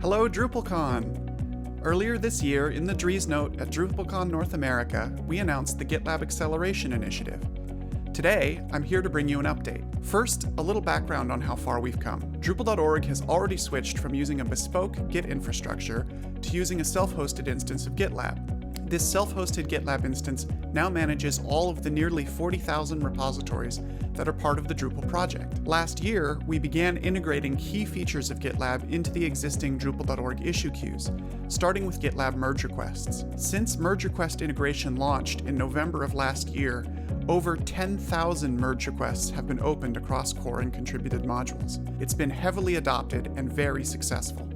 Hello, DrupalCon! Earlier this year, in the Dries Note at DrupalCon North America, we announced the GitLab Acceleration Initiative. Today, I'm here to bring you an update. First, a little background on how far we've come. Drupal.org has already switched from using a bespoke Git infrastructure to using a self-hosted instance of GitLab. This self-hosted GitLab instance now manages all of the nearly 40,000 repositories that are part of the Drupal project. Last year, we began integrating key features of GitLab into the existing Drupal.org issue queues, starting with GitLab merge requests. Since merge request integration launched in November of last year, over 10,000 merge requests have been opened across core and contributed modules. It's been heavily adopted and very successful.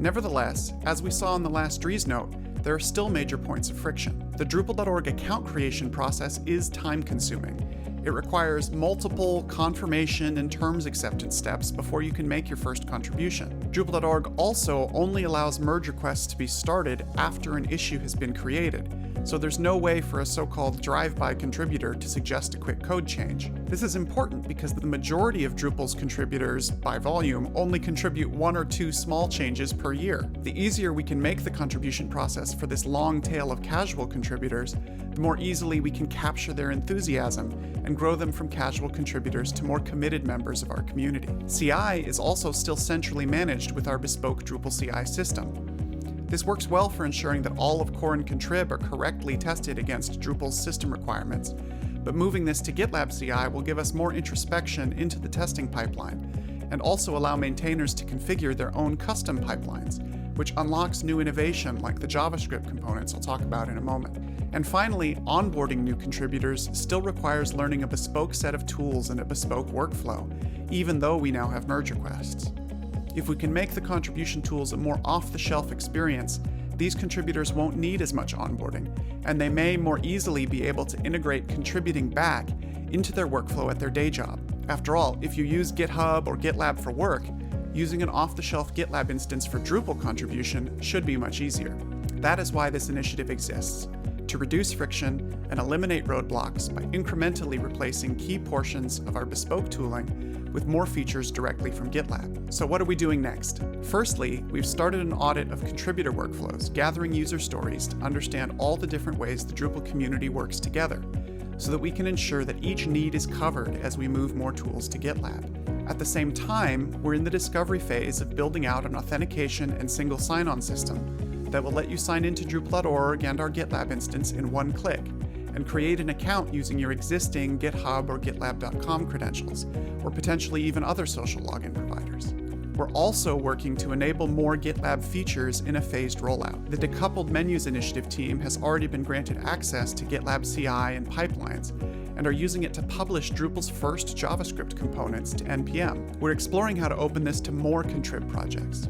Nevertheless, as we saw in the last Dries Note, there are still major points of friction. The Drupal.org account creation process is time-consuming. It requires multiple confirmation and terms acceptance steps before you can make your first contribution. Drupal.org also only allows merge requests to be started after an issue has been created, so there's no way for a so-called drive-by contributor to suggest a quick code change. This is important because the majority of Drupal's contributors, by volume, only contribute 1 or 2 small changes per year. The easier we can make the contribution process for this long tail of casual contributors, the more easily we can capture their enthusiasm and grow them from casual contributors to more committed members of our community. CI is also still centrally managed with our bespoke Drupal CI system. This works well for ensuring that all of core and contrib are correctly tested against Drupal's system requirements, but moving this to GitLab CI will give us more introspection into the testing pipeline, and also allow maintainers to configure their own custom pipelines, which unlocks new innovation like the JavaScript components I'll talk about in a moment. And finally, onboarding new contributors still requires learning a bespoke set of tools and a bespoke workflow, even though we now have merge requests. If we can make the contribution tools a more off-the-shelf experience, these contributors won't need as much onboarding, and they may more easily be able to integrate contributing back into their workflow at their day job. After all, if you use GitHub or GitLab for work, using an off-the-shelf GitLab instance for Drupal contribution should be much easier. That is why this initiative exists, to reduce friction and eliminate roadblocks by incrementally replacing key portions of our bespoke tooling with more features directly from GitLab. So what are we doing next? Firstly, we've started an audit of contributor workflows, gathering user stories to understand all the different ways the Drupal community works together, so that we can ensure that each need is covered as we move more tools to GitLab. At the same time, we're in the discovery phase of building out an authentication and single sign-on system that will let you sign into Drupal.org and our GitLab instance in one click, and create an account using your existing GitHub or GitLab.com credentials, or potentially even other social login providers. We're also working to enable more GitLab features in a phased rollout. The Decoupled Menus Initiative team has already been granted access to GitLab CI and pipelines, and are using it to publish Drupal's first JavaScript components to NPM. We're exploring how to open this to more contrib projects.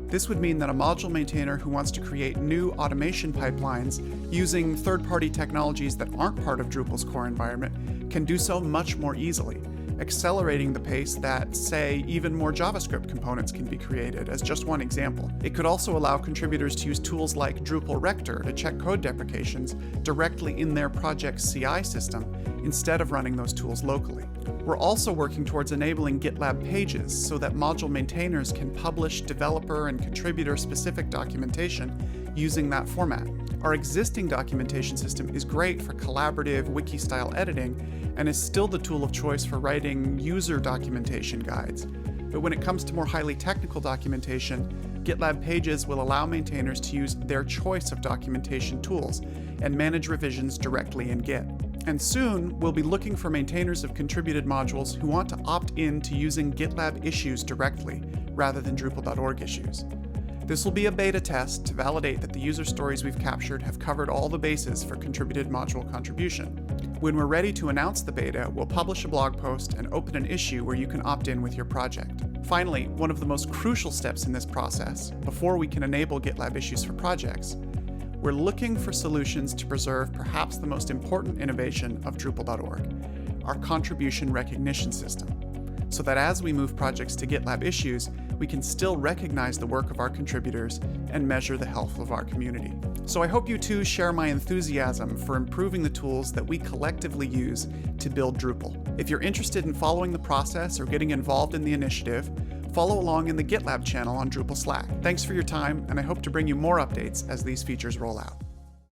This would mean that a module maintainer who wants to create new automation pipelines using third-party technologies that aren't part of Drupal's core environment can do so much more easily, accelerating the pace that, say, even more JavaScript components can be created, as just one example. It could also allow contributors to use tools like Drupal Rector to check code deprecations directly in their project's CI system, instead of running those tools locally. We're also working towards enabling Gitlab Pages so that module maintainers can publish developer and contributor-specific documentation using that format. Our existing documentation system is great for collaborative wiki-style editing and is still the tool of choice for writing user documentation guides. But when it comes to more highly technical documentation, Gitlab Pages will allow maintainers to use their choice of documentation tools and manage revisions directly in Git. And soon, we'll be looking for maintainers of contributed modules who want to opt in to using GitLab issues directly, rather than Drupal.org issues. This will be a beta test to validate that the user stories we've captured have covered all the bases for contributed module contribution. When we're ready to announce the beta, we'll publish a blog post and open an issue where you can opt in with your project. Finally, one of the most crucial steps in this process, before we can enable GitLab issues for projects, we're looking for solutions to preserve perhaps the most important innovation of Drupal.org, our contribution recognition system, so that as we move projects to GitLab issues, we can still recognize the work of our contributors and measure the health of our community. So I hope you too share my enthusiasm for improving the tools that we collectively use to build Drupal. If you're interested in following the process or getting involved in the initiative, follow along in the GitLab channel on Drupal Slack. Thanks for your time, and I hope to bring you more updates as these features roll out.